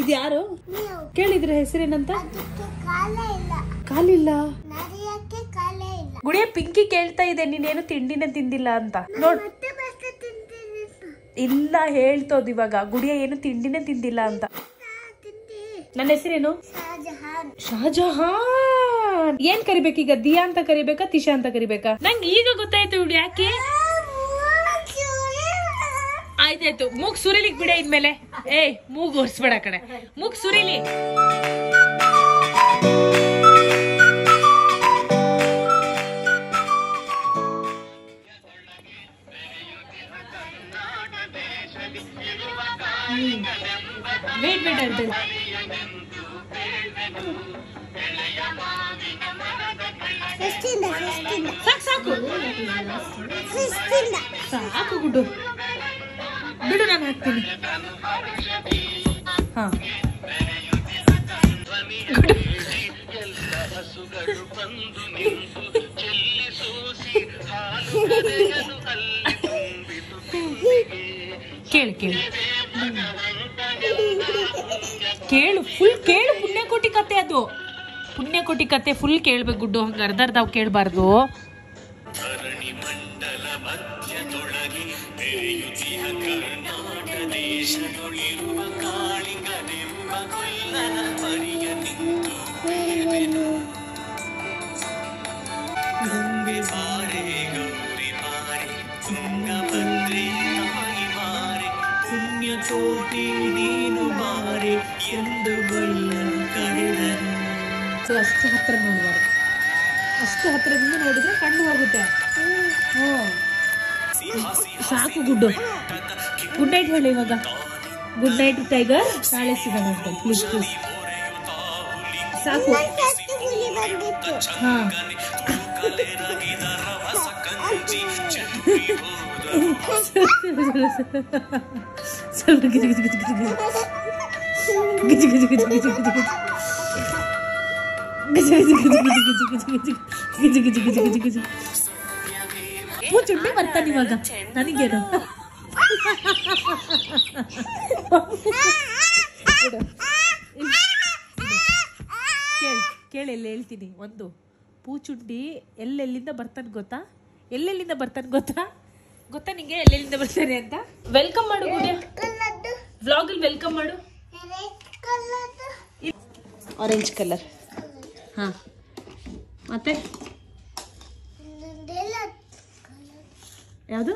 ಇದು ಯಾರು ಕೇಳಿದ್ರೆ ಹೆಸರೇನಂತ? ಕಾಲಿಲ್ಲ. ಗುಡಿಯ ಪಿಂಕಿ ಕೇಳ್ತಾ ಇದೆ ನೀನೇನು ತಿಂಡಿನೇ ತಿಂದಿಲ್ಲ ಅಂತ. ನೋಡ್ ಇಲ್ಲ ಹೇಳ್ತೋದ್ ಇವಾಗ ಗುಡಿಯ ಏನು ತಿಂಡಿನೇ ತಿಂದಿಲ್ಲ ಅಂತ. ನನ್ನ ಹೆಸರೇನು? ಶಹಜಹಾನ್. ಏನ್ ಕರಿಬೇಕೀಗ? ದಿಯಾ ಅಂತ ಕರಿಬೇಕಾ ತಿಶಾ ಅಂತ ಕರಿಬೇಕಾ? ನಂಗೆ ಈಗ ಗೊತ್ತಾಯ್ತು ಇವ್ಳು ಯಾಕೆ. ಆಯ್ತಾಯ್ತು ಮೂಗ್ ಸುರಿಲಿಕ್ ಬಿಡ ಇನ್ಮೇಲೆ. ಮೂಗ್ ಒರ್ಸ್ಬೇಡ ಕಡೆ, ಮೂಗ್ ಸುರಿಲಿ. ವೇಟ್ ವೇಟ್ ಅಂತ ಸಾಕು ಸಾಕು ಗುಡ್ಡು ಬಿಡು, ನಾನು ಹಾಕ್ತೀನಿ. ಹಾ ಕೇಳು ಕೇಳು ಕೇಳು, ಫುಲ್ ಕೇಳು. ಪುಣ್ಯಕೋಟಿ ಕತೆ ಅದು, ಪುಣ್ಯಕೋಟಿ ಕತೆ ಫುಲ್ ಕೇಳ್ಬೇಕು ಗುಡ್ಡು. ಹಂಗ ಅರ್ಧ ಕೇಳಬಾರ್ದು. ಅಷ್ಟು ಹತ್ರ ನೋಡಬಾರ್ದು, ಅಷ್ಟು ಹತ್ರದಿಂದ ನೋಡಿದ್ರೆ ಕಣ್ಣು ಹೋಗುತ್ತೆ. ಸಾಕು ಗುಡ್ಡು. ಗುಡ್ ನೈಟ್ ಹೇಳಿ ಇವಾಗ. ಗುಡ್ ನೈಟ್ ಟೈಗರ್, ನಾಳೆ ಸಿಗೋಣ ಅಂತ ಪ್ಲೀಸ್ ಪ್ಲೀಸ್. ಸಾಕು. ಹಾ ಸ್ವಲ್ಪ ಗಿಜಿ ಗಿಜಿ ಗಿಜಿ ಗಿಜಿ ಗಿಜಿ ಗಿಜಿ ಗಿಜಿ ಗಿಜಿ ಗಿಜಿ ಗಿಜಿ ಚುಟ್ಟಿ ಬರ್ತಾನೆ ಇವಾಗ ನನಗೇನು. ಕೇಳೆಲ್ಲ ಹೇಳ್ತೀನಿ. ಒಂದು ಪೂಚುಂಡಿ ಎಲ್ಲೆಲ್ಲಿಂದ ಬರ್ತಾನೆ ಗೊತ್ತಾ? ಎಲ್ಲೆಲ್ಲಿಂದ ಬರ್ತಾನೆ ಗೊತ್ತಾ? ಗೊತ್ತಾ ನಿಂಗೆ ಎಲ್ಲೆಲ್ಲಿಂದ ಬರ್ತಾನೆ ಅಂತ? ವೆಲ್ಕಮ್ ಮಾಡು ಗುಡಿಯ, ವ್ಲಾಗಲ್ಲಿ ವೆಲ್ಕಮ್ ಮಾಡು. Orange colour. ಹಾ ಮತ್ತೆ ಯಾವುದು?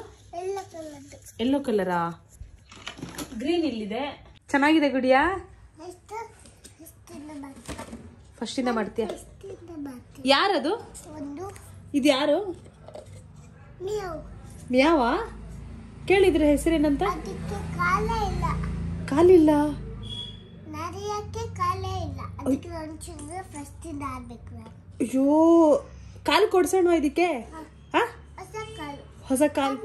ಯೆಲ್ಲೋ ಕಲರಾ? ಗ್ರೀನ್ ಇಲ್ಲಿದೆ. ಚೆನ್ನಾಗಿದೆ ಗುಡಿಯಾ. ಫಸ್ಟ್ ಇಂದ ಮಾಡ್ತೀಯ? ಯಾರದು? ಇದು ಯಾರು? ಮ್ಯಾವ. ಕೇಳಿದ್ರೆ ಹೆಸರೇನಂತ? ಕಾಲಿಲ್ಲ. ಅಯ್ಯೋ, ಕಾಲು ಕೊಡ್ಸೋಣ ಇದಕ್ಕೆ. ಹೊಸ ಕಾಲು.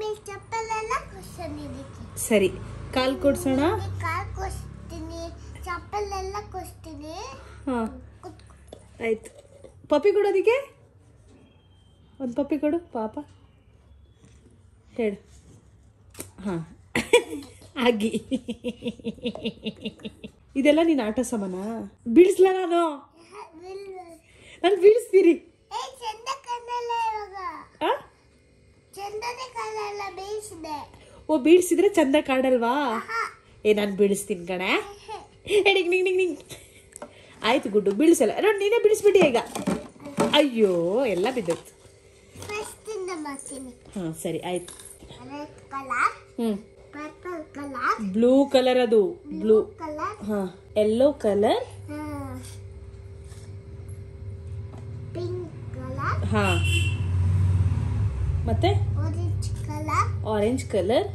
ಸರಿ, ಕಾಲು ಕೊಡ್ಸೋಣ. ಹಾ ಆಯ್ತು. ಪಪ್ಪಿ ಕೊಡೋದಿಕ್ಕೆ ಒಂದು ಪಪ್ಪಿ ಕೊಡು ಪಾಪ. ಹೇಳು. ಹಾ ಆಗಿ. ಇದೆಲ್ಲ ನೀನು ಆಟ ಸಾಮಾನ. ಬೀಳಿಸ್ಲ ನಾನು? ಬೀಳಿಸ್ತೀರಿ. ಓ, ಬೀಳ್ಸಿದ್ರೆ ಚಂದ ಕಾಡಲ್ವಾ? ನಾನು ಬೀಳಿಸ್ತೀನಿ ಕಣೆ. ಆಯ್ತು ಗುಡ್ಡು, ಬೀಳಿಸಲ್ಲ. ನೋಡಿ ನೀನೇ ಬೀಳಿಸ್ಬಿಟ್ಟಿ ಈಗ. ಅಯ್ಯೋ, ಎಲ್ಲ ಬಿದ್ದೋಯ್ತು. ಹಾ ಸರಿ ಆಯ್ತು. ಬ್ಲೂ ಕಲರ್ ಅದು. ಬ್ಲೂ. ಹಾ, ಯೆಲ್ಲೋ ಕಲರ್. ಹಾ ಮತ್ತೆ ಆರೆಂಜ್ ಕಲರ್.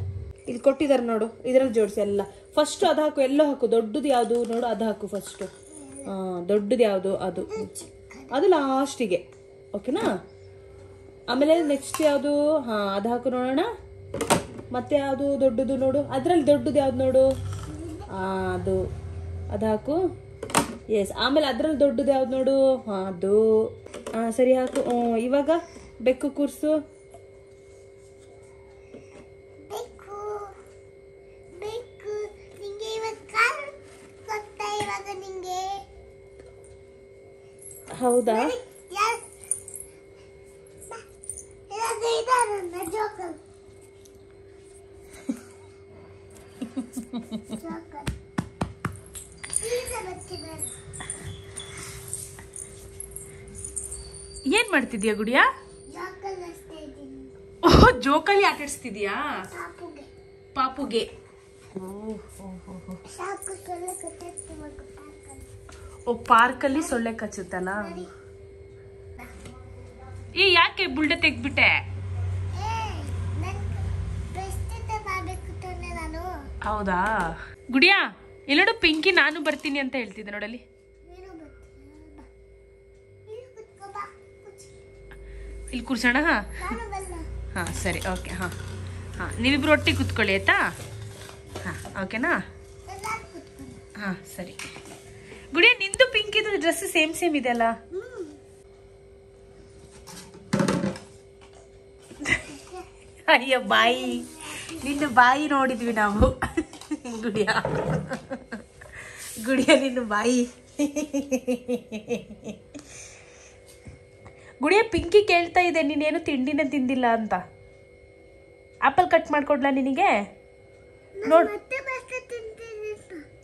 ಇಲ್ಲಿ ಕೊಟ್ಟಿದ್ದಾರೆ ನೋಡು, ಇದ್ರಲ್ಲಿ ಜೋಡಿಸಿ ಎಲ್ಲ. ಫಸ್ಟ್ ಅದು ಹಾಕು, ಎಲ್ಲೋ ಹಾಕು. ದೊಡ್ಡದು ಯಾವುದು ನೋಡು, ಅದು ಹಾಕು ಫಸ್ಟ್. ದೊಡ್ಡದು ಯಾವುದು? ಅದು ಅದು ಲಾಸ್ಟಿಗೆ. ಓಕೆನಾ? ಆಮೇಲೆ ನೆಕ್ಸ್ಟ್ ಯಾವುದು? ಹಾ ಅದು ಹಾಕು ನೋಡೋಣ. ಮತ್ತೆ ಯಾವುದು ದೊಡ್ಡದು ನೋಡು, ಅದರಲ್ಲಿ ದೊಡ್ಡದು ಯಾವ್ದು ನೋಡು? ಅದು ಅದು ಹಾಕು. ಎಸ್. ಆಮೇಲೆ ಅದರಲ್ಲಿ ದೊಡ್ಡದು ಯಾವ್ದು ನೋಡು? ಹಾಂ ಅದು. ಸರಿ ಹಾಕು. ಇವಾಗ ಬೆಕ್ಕು ಕೂರಿಸು. ಹೌದಾ? ಏನ್ ಮಾಡ್ತಿದ್ಯಾ ಗುಡಿಯಾ? ಓಹ್, ಜೋಕಾಲಿ ಆಟಾಡಿಸ್ತಿದ್ಯಾ ಪಾಪುಗೆ? ಓ, ಪಾರ್ಕಲ್ಲಿ ಸೊಳ್ಳೆ ಕಚ್ಚುತ್ತಲ್ಲ. ಈ ಯಾಕೆ ಬುಲ್ಡೆ ತೆಗ್ದ್ಬಿಟ್ಟೆ? ಹೌದಾ ಗುಡಿಯಾ? ಎಲ್ಲೋಡು ಪಿಂಕಿ ನಾನು ಬರ್ತೀನಿ ಅಂತ ಹೇಳ್ತಿದ್ದೆ ನೋಡಲ್ಲಿ. ಇಲ್ಲಿ ಕೂರ್ಸೋಣ? ಹಾ ಸರಿ, ಓಕೆ. ಹಾ ಹಾ, ನೀವಿಬ್ರು ಒಟ್ಟಿಗೆ ಕೂತ್ಕೊಳ್ಳಿ ಆಯ್ತಾ? ಹಾ, ಓಕೆನಾ? ಹಾ ಸರಿ. ಗುಡಿಯಾ, ನಿಂದು ಪಿಂಕಿದು ಡ್ರೆಸ್ ಸೇಮ್ ಸೇಮ್ ಇದೆ ಅಲ್ಲ? ಅಯ್ಯ ಬಾಯಿ, ನಿನ್ನ ಬಾಯಿ ನೋಡಿದ್ವಿ ನಾವು. ಗುಡಿಯಾ ಗುಡಿಯಾ, ನಿನ್ನ ಬಾಯಿ. ಗುಡಿಯಾ, ಪಿಂಕಿ ಕೇಳ್ತಾ ಇದೆ ನೀನೇನು ತಿಂಡಿನೇ ತಿಂದಿಲ್ಲ ಅಂತ. ಆಪಲ್ ಕಟ್ ಮಾಡ್ಕೊಡ್ಲಾ ನಿನಗೆ? ನೋಡ್,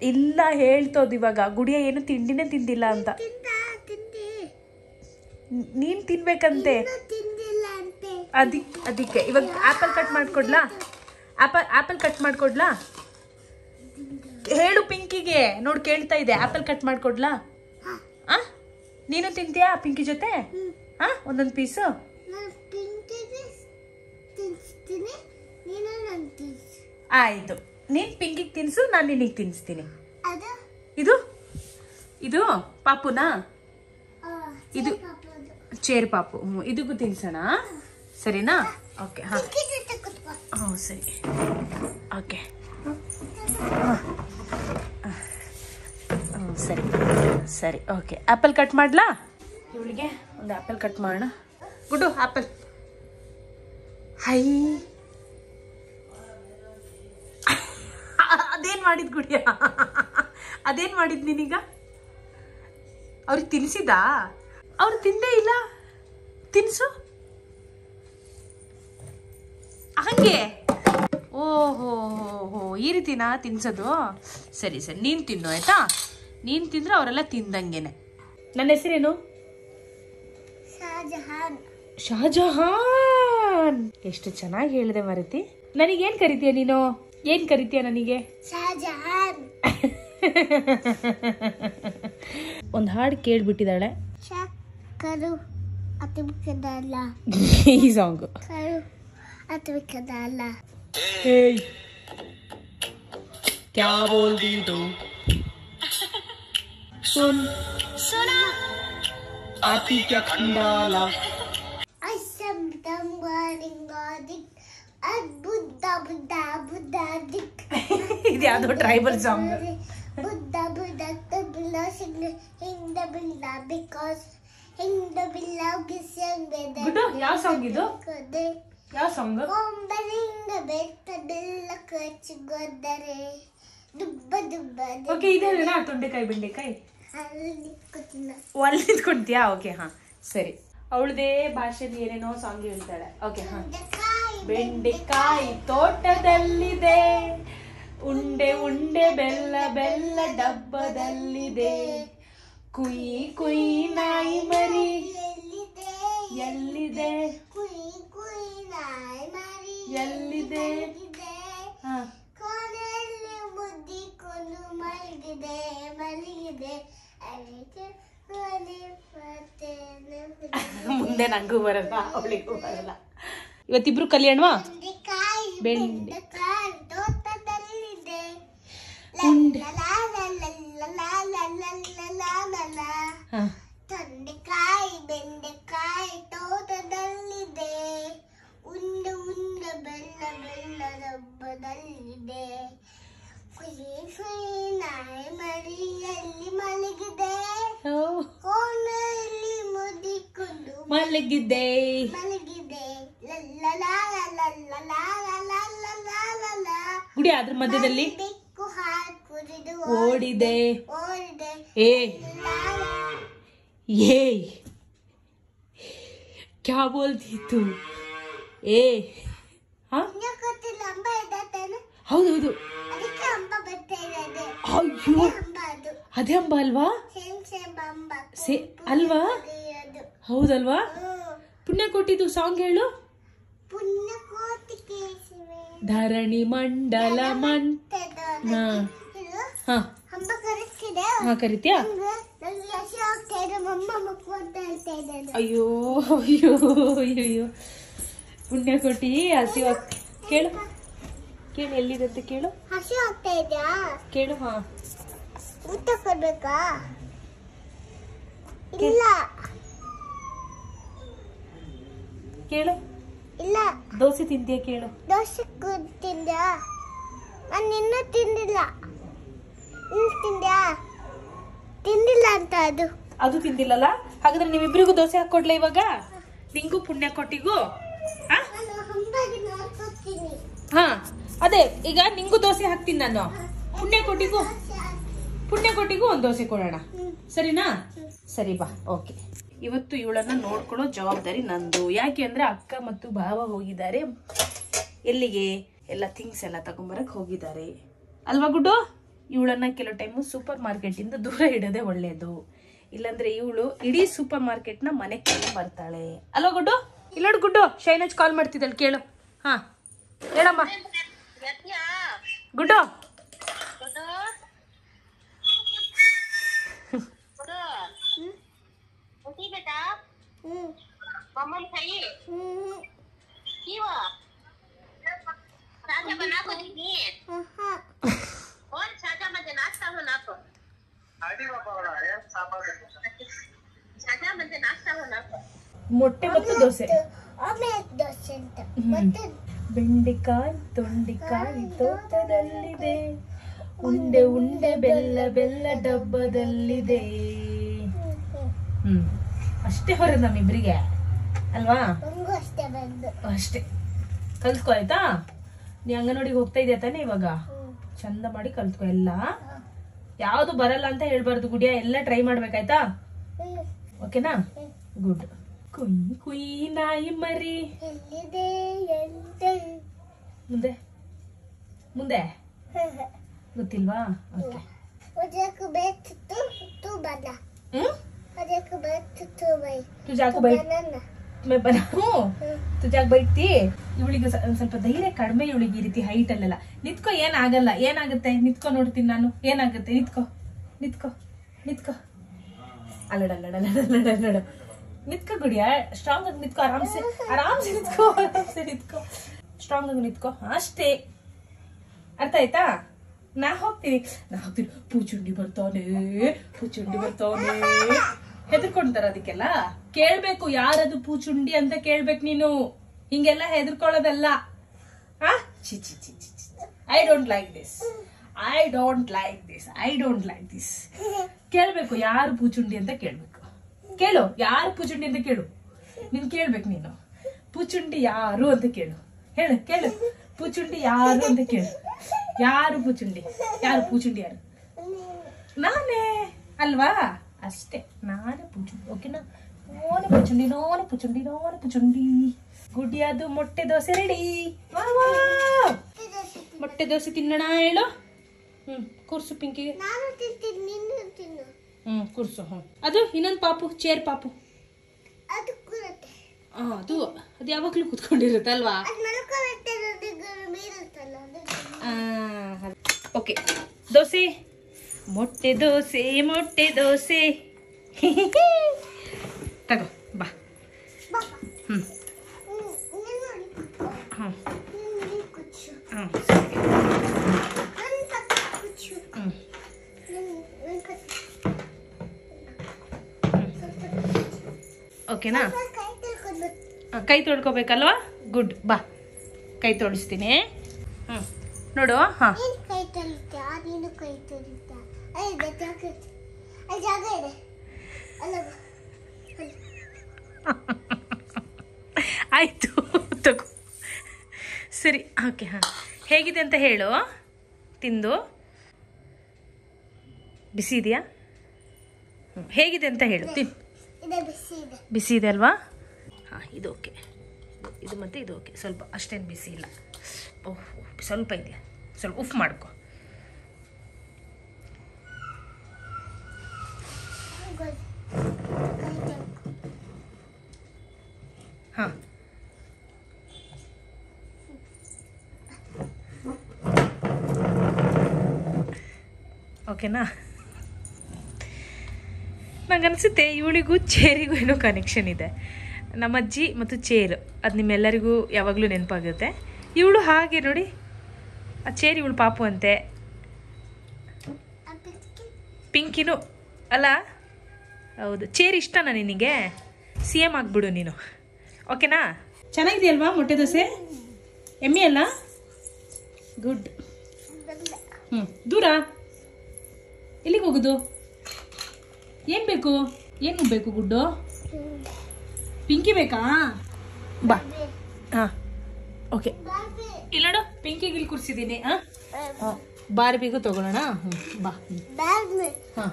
ಇಲ್ಲ ಹೇಳ್ತೋದು ಇವಾಗ. ಗುಡಿಯಾ ಏನು ತಿಂಡಿನೇ ತಿಂದಿಲ್ಲ ಅಂತ. ನೀನ್ ತಿನ್ಬೇಕಂತೆ. ಅದಕ್ಕೆ ಇವಾಗ ಆಪಲ್ ಕಟ್ ಮಾಡ್ಕೊಡ್ಲಾ? ಆಪಲ್ ಕಟ್ ಮಾಡ್ಕೊಡ್ಲಾ? ಹೇಳು ಪಿಂಕಿಗೆ. ನೋಡ್, ಕೇಳ್ತಾ ಇದೆ. ಆಪಲ್ ಕಟ್ ಮಾಡ್ಕೊಡ್ಲಾ? ನೀನು ತಿಂತೀಯಾ ಪಿಂಕಿ ಜೊತೆ? ಒಂದೊಂದು ಪೀಸು. ಆಯ್ತು, ನೀನ್ ಪಿಂಕಿಗೆ ತಿನ್ಸು, ನಾನು ನಿನಗೆ ತಿನ್ನಿಸ್ತೀನಿ. ಇದು ಇದು ಪಾಪುನಾ? ಇದು ಚೇರ್ ಪಾಪು. ಇದಕ್ಕೂ ತಿನ್ಸೋಣ, ಸರಿನಾ? ಓಕೆ. ಹಾ ಸರಿ, ಓಕೆ. ಸರಿ ಸರಿ, ಓಕೆ. ಆಪಲ್ ಕಟ್ ಮಾಡ್ಲಾ? ಇವಳಿಗೆ ಒಂದು ಆಪಲ್ ಕಟ್ ಮಾಡೋಣ. ಗುಡ್ಡು, ಆಪಲ್. ಹೈ, ಅದೇನ್ ಮಾಡಿದ್ ಗುಡಿಯಾ? ಅದೇನ್ ಮಾಡಿದ್ ನೀನೀಗ? ಅವ್ರಿಗೆ ತಿನ್ಸಿದಾ? ಅವ್ರು ತಿಂದೇ ಇಲ್ಲ. ತಿನ್ಸು ಹಂಗೆ. ಓಹೋ ಹೋ, ಈ ರೀತಿನಾ ತಿನ್ಸೋದು? ಸರಿ ಸರಿ, ನೀನ್ ತಿನ್ನು ಆಯ್ತಾ? ನೀನ್ ತಿಂದ್ರೆ ಅವರೆಲ್ಲ ತಿಂದಂಗೆನೆ. ನನ್ನ ಹೆಸರೇನು? ಶಹಜಹಾನ್. ಎಷ್ಟು ಚೆನ್ನಾಗಿ ಹೇಳಿದೆ ಮಾರುತಿ. ನನಗೇನ್ ಕರಿತೀಯ ನೀನು? ಏನ್ ಕರಿತೀಯ ನನಗೆ? ಶಹಜಹಾನ್. ಒಂದ್ ಹಾಡು ಕೇಳ್ಬಿಟ್ಟಿದ್ದಾಳೆ. ಈ ಸಾಂಗು. क्या बोलती तू? सुन सुना आती क्या खंडाला. ಇದು ಯಾವ್ದೋ ಟ್ರೈಬಲ್ ಸಾಂಗ್. ಯಾವ ಸಾಂಗ್ ಇದು? ಯಾವ ಸಾಂಗ್? ಓಕೆ, ಇದೇನಾ ತೊಂಡೆಕಾಯಿ ಬೆಂಡೆಕಾಯಿ? ಅಲ್ಲಿ ನಿಂತ್ಕೊಳ್ತೀಯಾ? ಓಕೆ, ಹಾ ಸರಿ. ಅವಳದೇ ಭಾಷೆದು ಏನೇನೋ ಸಾಂಗ್ ಹೇಳ್ತಾಳೆ. ಓಕೆ, ಹಾ. ಬೆಂಡೆಕಾಯಿ ತೋಟದಲ್ಲಿದೆ, ಉಂಡೆ ಉಂಡೆ ಬೆಲ್ಲ ಬೆಲ್ಲ ಡಬ್ಬದಲ್ಲಿದೆ, ಕುಯ್ ಕುಯ್ ನಾಯಿ ಮರಿ ಎಲ್ಲಿದೆ? ಎಲ್ಲಿದೆ? ಮುಂದೆ ನಂಗೂ ಬರಲ್ಲ, ಅವಳಿಗೂ ಬರಲ್ಲ. ಇವತ್ತಿಬ್ರು ಕಲಿಯೋಣವಾ? ಬೆಂಡೆಕಾಯಿ ತೋಟದಲ್ಲಿದೆ, ತೊಂಡೆಕಾಯಿ ಬೆಂಡೆಕಾಯಿ ತೋಟದಲ್ಲಿದೆ, ಉಂಡೆ ಉಂಡೆ ಬೆಲ್ಲ ಬೆಲ್ಲ ಡಬ್ಬದಲ್ಲಿದೆ, ಕುಯಿ ಕುಯಿ ನಾಯಿ ಮರಿಯಲ್ಲಿ ಮಲಗಿದೆ, ಕೋಣೆಯಲ್ಲಿ ಮುದಿಕೊಂಡು ಮಲಗಿದೆ ಮಲಗಿದೆ. ಗುಡಿ ಅದ್ರ ಮಧ್ಯದಲ್ಲಿ ಓಡಿದೆ ಓಡಿದೆ ए ये क्या बोलती तू ए हाँ ಹೌದು ಹೌದು ಅಯ್ಯೋ ಅದೇ ಅಂಬ ಅಲ್ವಾ ಅಲ್ವಾ ಹೌದಲ್ವಾ ಪುಣ್ಯ ಕೊಟ್ಟಿದ್ದು ಸಾಂಗ್ ಹೇಳು ಧರಣಿ ಮಂಡಲ ಕರಿತ್ಯಾ ಅಯ್ಯೋ ಅಯ್ಯೋ ಅಯ್ಯೋ ಪುಣ್ಯ ಕೊಟ್ಟಿ ಹಸಿವ ಕೇಳು ಕೇಳು ಎಲ್ಲಿರುತ್ತೆ ಕೇಳು ಹಸಿ ಆಗ್ತಾ ಇದೆಯಾ ಕೇಳು ಹಾ ಊಟ ಕೊಡ್ಬೇಕಾ ಇಲ್ಲ ಕೇಳು ಇಲ್ಲ ದೋಸೆ ತಿಂತೀಯ ಕೇಳು ದೋಸೆ ತಿಂದ್ಯಾ ನಾನು ಇನ್ನೂ ತಿಂದಿಲ್ಲ ನೀನು ತಿಂದ್ಯಾ ತಿಂದಿಲ್ಲ ಅಂತ ಅದು ತಿಂದಿಲ್ಲಲ್ಲ ಹಾಗಾದ್ರೆ ನೀವಿಬ್ರಿಗೂ ದೋಸೆ ಹಾಕೊಡ್ಲ ಇವಾಗ ನಿಂಗೂ ಪುಣ್ಯ ಕೊಟ್ಟಿಗೂ ಹಾ ಅದೇ ಈಗ ನಿಂಗೂ ದೋಸೆ ಹಾಕ್ತೀನಿ ನಾನು ಪುಣ್ಯ ಕೊಟ್ಟಿಗೂ ಒಂದ್ ದೋಸೆ ಕೊಡೋಣ ಸರಿನಾ ಸರಿ ಬಾ ಓಕೆ ಇವತ್ತು ಇವಳನ್ನ ನೋಡ್ಕೊಳ್ಳೋ ಜವಾಬ್ದಾರಿ ನಂದು ಯಾಕೆ ಅಂದ್ರೆ ಅಕ್ಕ ಮತ್ತು ಭಾವ ಹೋಗಿದ್ದಾರೆ ಎಲ್ಲಿಗೆ ಎಲ್ಲ ಥಿಂಗ್ಸ್ ಎಲ್ಲ ತಗೊಂಬರಕ್ ಹೋಗಿದ್ದಾರೆ ಅಲ್ವಾ ಗುಡ್ಡು ಇವಳನ್ನ ಕೆಲವು ಟೈಮು ಸೂಪರ್ ಮಾರ್ಕೆಟ್ ಇಂದ ದೂರ ಇಡೋದೇ ಒಳ್ಳೇದು ಇಲ್ಲಾಂದ್ರೆ ಇವಳು ಇಡೀ ಸೂಪರ್ ಮಾರ್ಕೆಟ್ ನ ಮನೆ ಬರ್ತಾಳೆ ಅಲ್ವಾ ಗುಡ್ಡು ಇಲ್ಲೋಡು ಗುಡ್ಡು ಶೈನಜ್ ಕಾಲ್ ಮಾಡ್ತಿದ್ದಾಳೆ ಕೇಳು ಹಾ ಹೇಳಮ್ಮ ಗುಡ್ಡು ಮೊಟ್ಟೆ ಮತ್ತು ದೋಸೆ ಬೆಂಡೆಕಾಯಿ ತೊಂಡೆಕಾಯಿ ತೋಟದಲ್ಲಿದೆ ಉಂಡೆ ಉಂಡೆ ಬೆಲ್ಲ ಬೆಲ್ಲ ಡಬ್ಬದಲ್ಲಿದೆ ಅಷ್ಟೇ ಹೊರ ನಮ್ಮಿಬ್ರಿಗೆ ಅಲ್ವಾ ಅಷ್ಟೇ ಕಲ್ತ್ಕೊ ಆಯ್ತಾ ನೀ ಅಂಗನವಾಡಿಗೆ ಹೋಗ್ತಾ ಇದೆಯಾ ತಾನೆ ಇವಾಗ ಚಂದ ಮಾಡಿ ಕಲ್ತ್ಕೊ ಎಲ್ಲ ಯಾವ್ದು ಬರಲ್ಲ ಅಂತ ಹೇಳ್ಬಾರ್ದು ಗುಡಿಯ ಎಲ್ಲ ಟ್ರೈ ಮಾಡ್ಬೇಕಾಯ್ತಾ ಓಕೆನಾ ಗುಡ್ ಕುಯ್ ಕುಯ್ ನಾಯಿ ಮರಿ ಮುಂದೆ ಮುಂದೆ ಗೊತ್ತಿಲ್ವಾ ಓಕೆ मैं बनाऊं तू जाग बैठती ಇವಳಿಗೆ ಸ್ವಲ್ಪ ಧೈರ್ಯ ಕಡಿಮೆ ಇವಳಿಗೆ ಈ ರೀತಿ ಹೈಟ್ ಅಲ್ಲೆಲ್ಲ ನಿತ್ಕೋ ಏನಾಗಲ್ಲ ಏನಾಗುತ್ತೆ ನಿತ್ಕೋ ನೋಡ್ತೀನಿ ನಾನು ಏನಾಗುತ್ತೆ ನಿತ್ಕೋ ನಿತ್ಕೋ ನಿತ್ಕೋ ಅಲ್ಲಡಲ್ಲಡ ನಿತ್ಕೋ ಗುಡಿಯ ಸ್ಟ್ರಾಂಗ್ ಆಗಿ ನಿತ್ಕೋ ಆರಾಮ್ಸೆ ನಿತ್ಕೋ ಸ್ಟ್ರಾಂಗ್ ಆಗಿ ನಿತ್ಕೋ ಅಷ್ಟೇ ಅರ್ಥ ಆಯ್ತಾ ನಾ ಹೋಗ್ತೀನಿ ಪೂಚುಂಡಿ ಬರ್ತಾನೆ ಹೆದರ್ಕೊಂತಾರ ಅದಕ್ಕೆಲ್ಲ ಕೇಳ್ಬೇಕು ಯಾರದು ಪೂಚುಂಡಿ ಅಂತ ಕೇಳ್ಬೇಕು ನೀನು ಹಿಂಗೆಲ್ಲ ಹೆದರ್ಕೊಳ್ಳೋದಲ್ಲ ಐ ಡೋಂಟ್ ಲೈಕ್ ದಿಸ್ ಕೇಳ್ಬೇಕು ಯಾರು ಪೂಚುಂಡಿ ಅಂತ ಕೇಳ್ಬೇಕು ಕೇಳು ಯಾರು ಪೂಚುಂಡಿ ಅಂತ ಕೇಳು ನೀನ್ ಕೇಳ್ಬೇಕು ನೀನು ಪೂಚುಂಡಿ ಯಾರು ಅಂತ ಕೇಳು ಕೇಳು ಪೂಚುಂಡಿ ಯಾರು ಅಂತ ಕೇಳು ಯಾರು ಪೂಚುಂಡಿ ಯಾರು ನಾನೇ ಅಲ್ವಾ ಅಷ್ಟೇ ನಾನೇ ಪೂಚುಂಡಿ ಓಕೆನಾ ನೋನೆ ಪೂಚುಂಡಿ ಗುಡಿಯಾದು ಮೊಟ್ಟೆ ದೋಸೆ ರೆಡಿ ಮೊಟ್ಟೆ ದೋಸೆ ತಿನ್ನೋಣ ಹೇಳು ಕೂರ್ಸು ಪಿಂಕಿಗೆ ಕೂರ್ಸು ಅದು ಇನ್ನೊಂದು ಪಾಪು ಚೇರ್ ಪಾಪು ಅದು ಯಾವಾಗ್ಲೂ ಕುತ್ಕೊಂಡಿರುತ್ತಲ್ವಾ ಓಕೆ ದೋಸೆ ಮೊಟ್ಟೆ ದೋಸೆ ತಗೋ ಬಾ ಓಕೆನಾ ಕೈ ತೊಳ್ಕೊಬೇಕಲ್ವಾ ಗುಡ್ ಬಾ ಕೈ ತೊಳಿಸ್ತೀನಿ ನೋಡು ಆಯ್ತು ತಗೋ ಸರಿ ಓಕೆ ಹೇಗಿದೆ ಅಂತ ಹೇಳು ತಿಂದು ಬಿಸಿ ಇದೆಯಾ ಹೇಗಿದೆ ಅಂತ ಹೇಳು. ಬಿಸಿ ಇದೆ ಅಲ್ವಾ? ಹಾಂ, ಇದು ಓಕೆ. ಇದು ಮತ್ತು ಇದು ಓಕೆ. ಸ್ವಲ್ಪ ಅಷ್ಟೇನು ಬಿಸಿ ಇಲ್ಲ. ಓಹ್, ಸ್ವಲ್ಪ ಇದೆಯಾ, ಸ್ವಲ್ಪ ಉಫ್ ಮಾಡ್ಕೊ. ಹಾಂ, ಓಕೆನಾ? ನನಗನ್ಸುತ್ತೆ ಇವಳಿಗೂ ಚೇರಿಗೂ ಏನೋ ಕನೆಕ್ಷನ್ ಇದೆ. ನಮ್ಮ ಅಜ್ಜಿ ಮತ್ತು ಚೇರು ಅದು ನಿಮ್ಮೆಲ್ಲರಿಗೂ ಯಾವಾಗಲೂ ನೆನಪಾಗುತ್ತೆ. ಇವಳು ಹಾಗೆ ನೋಡಿ, ಆ ಚೇರ್ ಇವಳು ಪಾಪು ಅಂತೆ. ಪಿಂಕಿನೂ ಅಲ್ಲ? ಹೌದು. ಚೇರ್ ಇಷ್ಟನಾ ನಿನಗೆ? CM ಆಗ್ಬಿಡು ನೀನು, ಓಕೆನಾ? ಚೆನ್ನಾಗಿದೆಯಲ್ವಾ ಮೊಟ್ಟೆ ದೋಸೆ? ಎಮ್ಮೆ ಅಲ್ಲ? ಗುಡ್. ದೂರ ಎಲ್ಲಿಗೆ ಹೋಗುದು? ಏನು ಬೇಕು? ಏನು ಬೇಕು ಗುಡ್ಡು? ಪಿಂಕಿ ಬೇಕಾ? ಬಾ. ಹಾಂ, ಓಕೆ. ಇಲ್ಲ ನೋಡು, ಪಿಂಕಿಗೆ ಇಲ್ಲಿ ಕೂರಿಸಿದ್ದೀನಿ. ಹಾಂ, ಬಾರ್ಬಿಗೂ ತಗೊಳ್ಳೋಣ. ಬಾ. ಹಾಂ,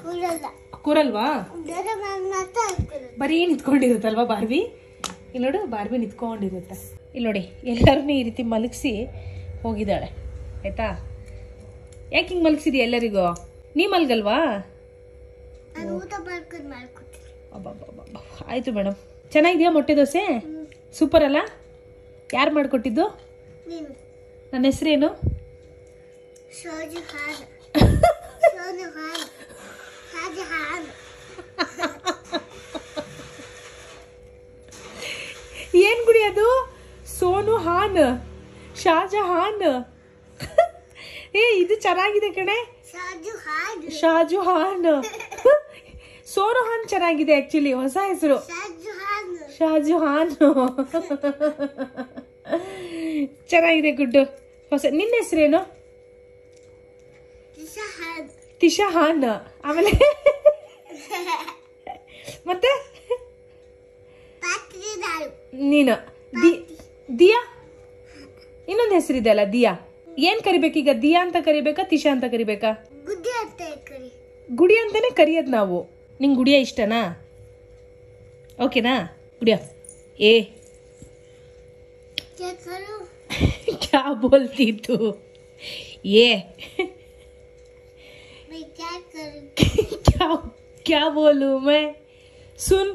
ಕೂರಲ್ವಾ? ಬರೀ ನಿಂತ್ಕೊಂಡಿರುತ್ತಲ್ವಾ ಬಾರ್ಬಿ? ಇಲ್ಲಿ ನೋಡು, ಬಾರ್ಬಿ ನಿಂತ್ಕೊಂಡಿರುತ್ತೆ. ಇಲ್ಲಿ ನೋಡಿ, ಎಲ್ಲರನ್ನೂ ಈ ರೀತಿ ಮಲಗಿಸಿ ಹೋಗಿದ್ದಾಳೆ, ಆಯ್ತಾ? ಯಾಕೆ ಹಿಂಗೆ ಮಲಗಿಸಿದ್ಯಾ ಎಲ್ಲರಿಗೂ? ನೀ ಮಲ್ಗಲ್ವಾ? ಆಯ್ತು ಮೇಡಮ್. ಚೆನ್ನಾಗಿದೆಯಾ ಮೊಟ್ಟೆ ದೋಸೆ? ಸೂಪರ್ ಅಲ್ಲ? ಯಾರು ಮಾಡಿಕೊಟ್ಟಿದ್ದು? ನನ್ನ ಹೆಸರೇನು? ಏನ್ ಗುಡಿ ಅದು? ಸೋನು ಹಾನ್, ಶಾಜಹಾನ್. ಇದು ಚೆನ್ನಾಗಿದೆ ಕಣೆ. ಶಾಜಹಾನ್. ಸೋನು ಹಾನ್ ಚೆನ್ನಾಗಿದೆ ಆಕ್ಚುಲಿ, ಹೊಸ ಹೆಸರು ಶಾಜಹಾನ್. ಚೆನ್ನಾಗಿದೆ ಗುಡ್ಡು. ಹೊಸ. ನಿನ್ನ ಹೆಸರೇನು? ತಿಶಾಹಾನ್. ಆಮೇಲೆ ಮತ್ತೆ ನೀನು ದಿಯಾ. ಇನ್ನೊಂದು ಹೆಸರಿದೆ ಅಲ್ಲ, ದಿಯಾ. ಏನ್ ಕರಿಬೇಕೀಗ? ದಿಯಾ ಅಂತ ಕರಿಬೇಕಾ, ತಿಶಾ ಅಂತ ಕರಿಬೇಕಾ? ಗುಡಿಯ ಅಂತಾನೆ ಕರಿಯೋದು ನಾವು. ನಿಂಗೆ ಗುಡಿಯ ಇಷ್ಟನಾ? ಓಕೆನಾ? ಗುಡಿಯ ಏ ಕ್ಯಾ ಬೋಲ್ತಿ ತೂ? ಏ क्या बोलूं मैं? सुन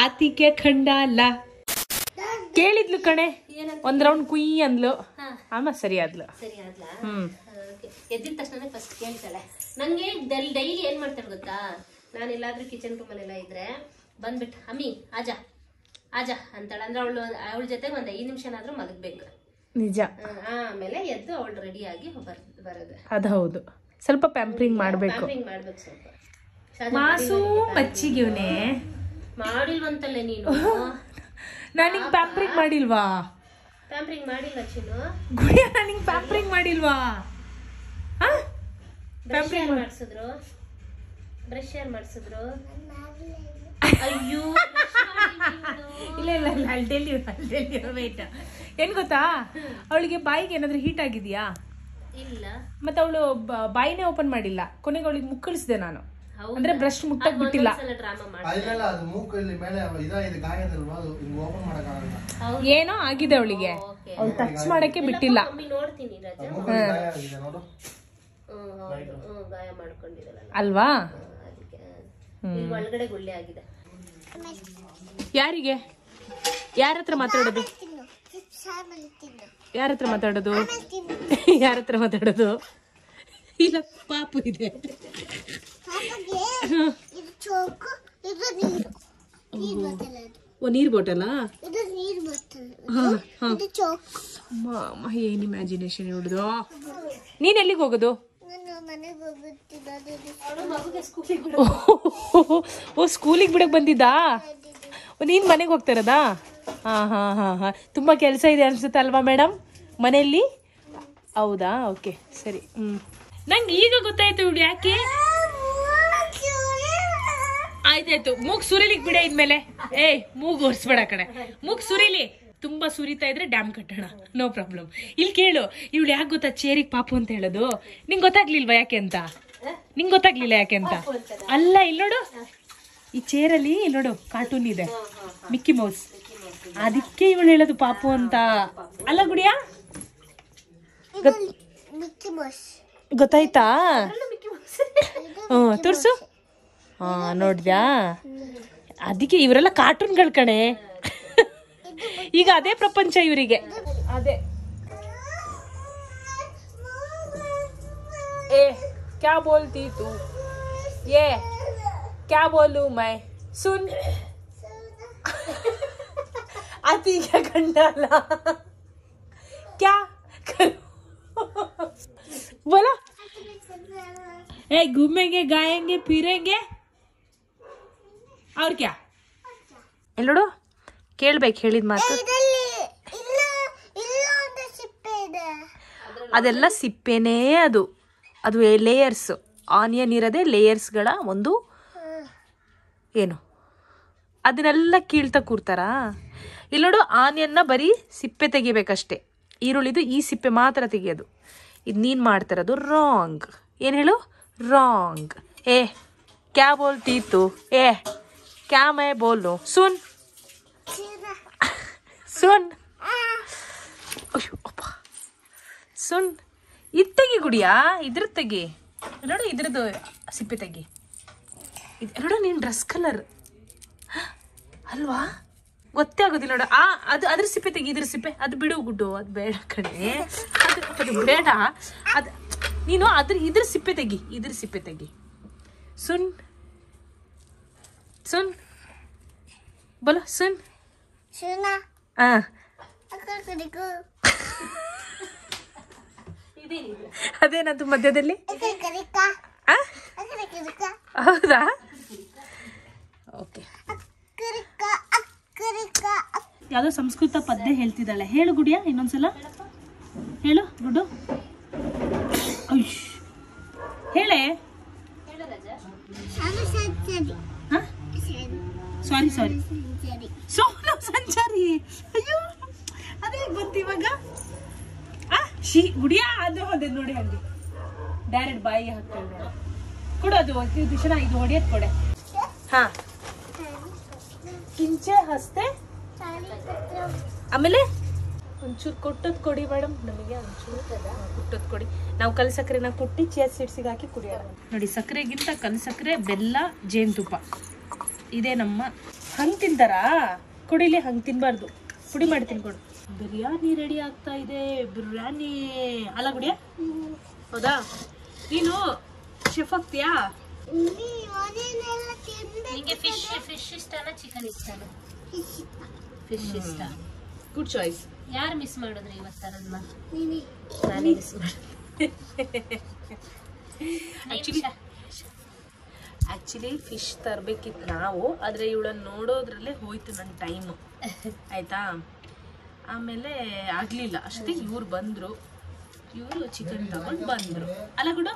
आती के खंडाಲ ಕೇಳಿದ್ಲು ಕಣೆ, ಒಂದ್ ರೌಂಡ್ ಕುಯ್ ಅಂದ್ಲು, ಆಮೇಲೆ ಸರಿ ಆದ್ಲು. ಎದ್ದಿದ ತಕ್ಷಣ ಫಸ್ಟ್ ಕೇಳ್ತಾಳೆ. ನಂಗೆ ಡೈಲಿ ಏನ್ ಮಾಡ್ತಾಳೆ ಗೊತ್ತಾ? ನಾನು ಎಲ್ಲಾದ್ರೂ ಕಿಚನ್ ರೂಮ್ ಅಲ್ಲೆಲ್ಲ ಇದ್ರೆ ಬಂದ್ಬಿಟ್ಟು ಅಮ್ಮಿ ಆಜಾ ಆಜಾ ಅಂತಾಳೆ. ಅಂದ್ರೆ ಅವಳ ಜೊತೆಗೆ ಒಂದ್ 5 ನಿಮಿಷನಾದ್ರೂ ಮಲಗ್ಬೇಕು. ನಿಜ. ಆಮೇಲೆ ಎದ್ದು ಅವಳು ರೆಡಿ ಆಗಿ ಬರೋದು. ಅದು ಹೌದು, ಸ್ವಲ್ಪ ಪ್ಯಾಂಪರಿಂಗ್ ಮಾಡ್ಬೇಕು. ಸ್ವಲ್ಪ ಮಾಸು ಬಚ್ಚಿಗಿವ್ನೆ ಮಾಡಿಲ್ವಂತಲ್ಲೇ ನೀನು. ನಾನಿಂಗ್ ಪ್ಯಾಂಪರಿಂಗ್ ಮಾಡಿಲ್ವಾ? ಪ್ಯಾಂಪರಿಂಗ್ ಮಾಡಿಲ್ವಾ ಚಿನ್ನು? ಗುಡಿಯ ನಾನಿಂಗ್ ಪ್ಯಾಂಪರಿಂಗ್ ಮಾಡಿಲ್ವಾ? ಪ್ಯಾಂಪರಿಂಗ್ ಮಾಡಿಸಿದ್ರು. ಬ್ರಷ್ ಯಾರು ಮಾಡಿಸಿದ್ರು? ಅಯ್ಯೋ ಇಲ್ಲ ಇಲ್ಲ ಇಲ್ಲ, ಅಲ್ಲಿ ವೇಟ್. ಏನ್ ಗೊತ್ತಾ, ಅವಳಿಗೆ ಬಾಯಿಗೆ ಏನಾದ್ರೂ ಹೀಟ್ ಆಗಿದ್ಯಾ? ಇಲ್ಲ. ಮತ್ತೆ ಅವಳು ಬಾಯಿನೇ ಓಪನ್ ಮಾಡಿಲ್ಲ. ಕೊನೆಗೆ ಅವಳಿಗೆ ಮುಕ್ಕಳಿಸಿದೆ ನಾನು. ಅಂದ್ರೆ ಬ್ರಷ್ ಮುಟ್ಟಕ್ ಬಿಟ್ಟಿಲ್ಲ. ಏನೋ ಆಗಿದೆ ಅವಳಿಗೆ, ಅವಳು ಟಚ್ ಮಾಡಕ್ಕೆ ಬಿಟ್ಟಿಲ್ಲ. ಅಲ್ವಾ? ಒಳಗಡೆ ಗುಳ್ಳೆ ಆಗಿದೆ. ಯಾರಿಗೆ? ಯಾರ ಹತ್ರ ಮಾತಾಡೋದು? ಯಾರ ಹತ್ರ ಮಾತಾಡೋದು? ಯಾರ ಹತ್ರ ಮಾತಾಡೋದು? ಇಲ್ಲ, ಪಾಪು ಇದೆ. ನೀರ್ ಬಾಟಲಾ? ಏನ್ ಇಮ್ಯಾಜಿನೇಷನ್ ನೋಡುದು. ನೀನ್ ಎಲ್ಲಿಗೆ ಹೋಗೋದು? ಓ, ಸ್ಕೂಲಿಗೆ ಬಿಡಕ್ ಬಂದಿದ್ದಾ? ನೀನ್ ಮನೆಗೆ ಹೋಗ್ತಾ ಇರೋದಾ? ಹಾ. ತುಂಬಾ ಕೆಲಸ ಇದೆ ಅನ್ಸುತ್ತೆ ಅಲ್ವಾ ಮೇಡಮ್ ಮನೆಯಲ್ಲಿ? ಹೌದಾ, ಓಕೆ ಸರಿ. ನಂಗೆ ಈಗ ಗೊತ್ತಾಯ್ತು ಇವ್ಳು ಯಾಕೆ. ಆಯ್ತಾಯ್ತು, ಮೂಗ್ ಸುರಿಲಿಕ್ ಬಿಡ ಇದ್ಮೇಲೆ. ಮೂಗ್ ಒರ್ಸ್ಬೇಡ ಕಡೆ, ಮೂಗ್ ಸುರಿಲಿ. ತುಂಬಾ ಸುರಿತಾ ಇದ್ರೆ ಡ್ಯಾಮ್ ಕಟ್ಟೋಣ, ನೋ ಪ್ರಾಬ್ಲಮ್. ಇಲ್ಲಿ ಕೇಳು, ಇವಳು ಯಾಕೆ ಗೊತ್ತಾ ಚೇರಿಗೆ ಪಾಪು ಅಂತ ಹೇಳೋದು? ನಿಂಗೆ ಗೊತ್ತಾಗ್ಲಿಲ್ವಾ ಯಾಕೆ ಅಂತ? ನಿಂಗೆ ಗೊತ್ತಾಗ್ಲಿಲ್ಲ ಯಾಕೆ ಅಂತ? ಅಲ್ಲ, ಇಲ್ಲಿ ನೋಡು, ಈ ಚೇರಲ್ಲಿ ಇಲ್ಲಿ ನೋಡು ಕಾರ್ಟೂನ್ ಇದೆ, ಮಿಕ್ಕಿ ಮೌಸ್. ಅದಕ್ಕೆ ಇವಳು ಹೇಳೋದು ಪಾಪು ಅಂತ. ಅಲ್ಲ ಗುಡಿಯಾ, ಗೊತ್ತಾಯ್ತಾ? ತೋರ್ಸು. ಹಾ, ನೋಡ್ದ್ಯಾ? ಅದಕ್ಕೆ ಇವರೆಲ್ಲ ಕಾರ್ಟೂನ್ಗಳು ಕಣೆ. ಈಗ ಅದೇ ಪ್ರಪಂಚ ಇವರಿಗೆ. ಅದೇ ए क्या बोलती तू? ये क्या बोलूं मैं? सुन. आती क्या गंडाला? क्या बोला? ए घूमेंगे, गाएंगे, फिरेंगे और क्या? ಎಲ್ಲೋಡು, ಕೇಳ್ಬೇಕು ಹೇಳಿದ ಮಾತು. ಅದೆಲ್ಲ ಸಿಪ್ಪೆನೇ. ಅದು ಅದು ಲೇಯರ್ಸ್. ಆನಿಯನ್ ಇರೋದೇ ಲೇಯರ್ಸ್ಗಳ ಒಂದು ಏನು, ಅದನ್ನೆಲ್ಲ ಕೀಳ್ತಾ ಕೂರ್ತಾರಾ? ಇಲ್ಲಿ ನೋಡು, ಆನಿಯನ್ನ ಬರೀ ಸಿಪ್ಪೆ ತೆಗಿಬೇಕಷ್ಟೆ. ಈರುಳ್ಳಿದು ಈ ಸಿಪ್ಪೆ ಮಾತ್ರ ತೆಗಿಯೋದು. ಇದು ನೀನು ಮಾಡ್ತಿರೋದು ರಾಂಗ್. ಏನು ಹೇಳು? ರಾಂಗ್. ಏ ಕ್ಯಾ ಬೋಲ್ತೀತು? ಏ ಕ್ಯಾ ಮೈ ಬೋಲು? ಸುನ್ ಸುನ್. ಅಯ್ಯೋ ಅಪ್ಪ, ಸುನ್. ಇದು ತೆಗಿ ಗುಡಿಯಾ, ಇದ್ರ ತೆಗಿ. ನೋಡು, ಇದ್ರದ್ದು ಸಿಪ್ಪೆ ತೆಗಿ. ನೋಡು, ನೀನು ಡ್ರೆಸ್ ಕಲರ್ ಅಲ್ವಾ? ಗೊತ್ತೇ ಆಗೋದಿಲ್ಲ ನೋಡು. ಅದು ಅದ್ರ ಸಿಪ್ಪೆ ತೆಗಿ, ಇದ್ರ ಸಿಪ್ಪೆ. ಅದು ಬಿಡು ಗುಡ್ಡು, ಅದು ಬೇಡ ಕಣೆ, ಅದು ಬೇಡ. ಅದು ನೀನು ಇದ್ರ ಸಿಪ್ಪೆ ತೆಗಿ, ಇದ್ರ ಸಿಪ್ಪೆ ತೆಗಿ. ಸುನ್ ಸುನ್ ಬೋಲ, ಸುನ್. ಅದೇನದು ಮಧ್ಯದಲ್ಲಿ? ಹೌದಾ? ಓಕೆ. ಯಾವ್ದೋ ಸಂಸ್ಕೃತ ಪದ್ಯ ಹೇಳ್ತಿದ್ದಾಳೆ. ಹೇಳು ಗುಡಿಯಾ, ಇನ್ನೊಂದ್ಸಲ ಹೇಳು ಗುಡ್ಡು. ಹೇಳೆ. ಸಾರಿ ಸಾರಿ, ಸೋನು ಸಂಚಾರಿ. ಅಯ್ಯೋ, ಅದೇ ಬಂತು ಇವಾಗ. ಗುಡಿಯಾ, ಅದು ಅದೇ ನೋಡಿ, ಹಂಗೆ ಡೈರೆಕ್ಟ್ ಬಾಯಿಗೆ ಹಾಕ್ಕೊಂಡು ನೋಡು. ಕೊಡು ಅದು ದಿಶಣ, ಇದು ಹೊಡಿಯೋದು ಕೊಡೆ. ಹಾ, ಕಿಂಚೆ ಹಸ್ತೆ. ಆಮೇಲೆ ಒಂಚೂರು ಕೊಟ್ಟೋದು ಕೊಡಿ ಮೇಡಮ್, ನಮಗೆ ಒಂಚೂರು ಕುಟ್ಟೋದು ಕೊಡಿ. ನಾವು ಕಲ್ ಸಕ್ಕರೆನ ಕುಟ್ಟಿ ಚಿಯಾ ಸೀಡ್ಸಿಗೆ ಹಾಕಿ ಕುಡಿಯೋಣ. ನೋಡಿ, ಸಕ್ಕರೆಗಿಂತ ಕಲ್ ಸಕ್ಕರೆ, ಬೆಲ್ಲ, ಜೇನುತುಪ್ಪ ಇದೇ ನಮ್ಮ. ಹಂಗೆ ತಿಂತಾರಾ? ಕುಡಿಲಿ, ಹಂಗೆ ತಿನ್ಬಾರ್ದು. ಪುಡಿ ಮಾಡಿ ತಿನ್ಕೊಡು. ಬಿರಿಯಾನಿ ರೆಡಿ ಆಗ್ತಾ ಇದೆ. ಬಿರಿಯಾನಿ ಅಲ್ಲ ಗುಡಿಯಾ? ಹೌದಾ? ನೀನು ಶೆಫ್ ಆಗ್ತೀಯಾ? ನಿಂಗೆ ಫಿಶ್ ಇಷ್ಟನಾ ಚಿಕನ್ ಇಷ್ಟನಾ? ಫಿಶ್ ಇಷ್ಟ. Good choice. ಯಾರು ಮಿಸ್ ಮಾಡಿದ್ರಿ ಇವತ್ತರನ್ನ? ನಾನೇ ಮಿಸ್ ಮಾಡಿದೆ. ಆ್ಯಕ್ಚುಲಿ ಫಿಶ್ ತರಬೇಕಿತ್ತು ನಾವು, ಆದರೆ ಇವಳನ್ನು ನೋಡೋದ್ರಲ್ಲೇ ಹೋಯ್ತು ನನ್ನ ಟೈಮು. ಆಯಿತಾ? ಆಮೇಲೆ ಆಗಲಿಲ್ಲ. ಅಷ್ಟೇ ಇವ್ರು ಬಂದರು, ಇವರು ಚಿಕನ್ ತಗೊಂಡು ಬಂದರು. ಅಲ್ಲ ಗುಡು?